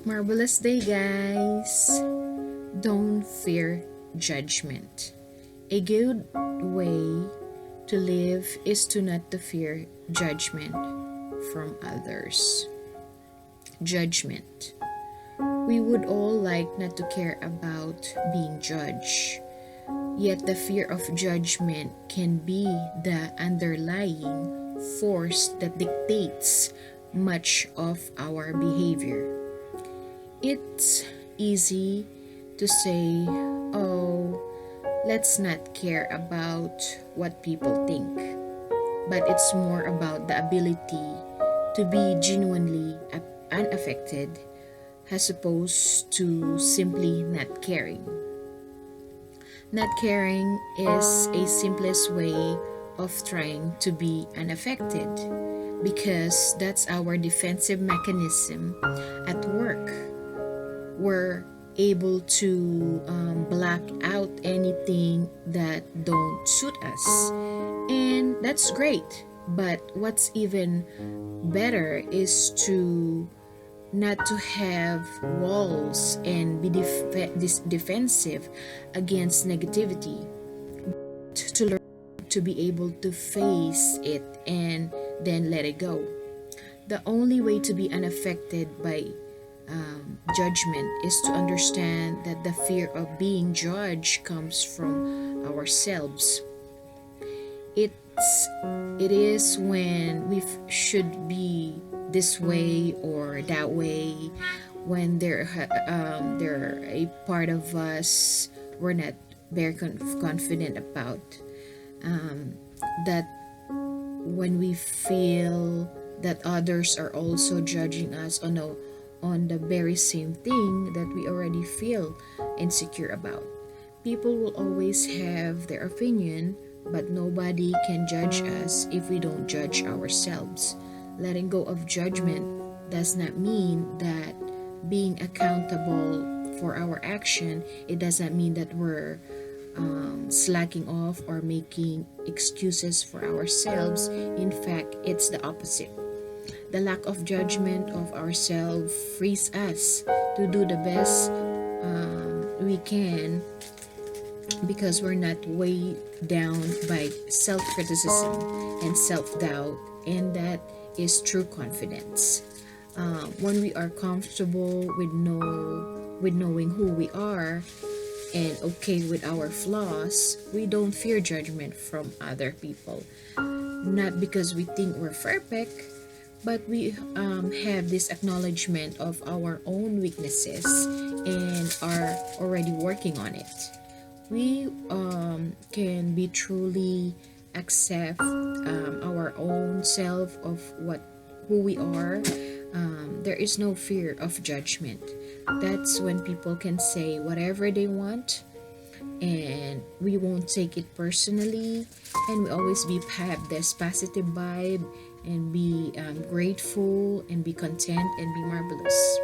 Marvelous day, guys! Don't fear judgment. A good way to live is to not to fear judgment from others. Judgment. We would all like not to care about being judged. Yet the fear of judgment can be the underlying force that dictates much of our behavior. It's easy to say, oh, let's not care about what people think. But it's more about the ability to be genuinely unaffected as opposed to simply not caring. Not caring is a simplest way of trying to be unaffected because that's our defensive mechanism at work. We're able to block out anything that don't suit us, and that's great. But what's even better is to not to have walls and be defensive against negativity, to learn to be able to face it and then let it go. The only way to be unaffected by judgment is to understand that the fear of being judged comes from ourselves. It is when we should be this way or that way, when there a part of us we're not very confident about, um, that when we feel that others are also judging us on the very same thing that we already feel insecure about. People will always have their opinion, but nobody can judge us if we don't judge ourselves. Letting go of judgment does not mean that being accountable for our action. It doesn't mean that we're slacking off or making excuses for ourselves. In fact, it's the opposite. The lack of judgment of ourselves frees us to do the best we can because we're not weighed down by self criticism and self doubt, and that is true confidence. When we are comfortable with knowing who we are and okay with our flaws, we don't fear judgment from other people. Not because we think we're perfect, but we have this acknowledgement of our own weaknesses and are already working on it. We can be truly accept our own self of who we are. There is no fear of judgment. That's when people can say whatever they want, and we won't take it personally, and we always have this positive vibe and be grateful and be content and be marvelous.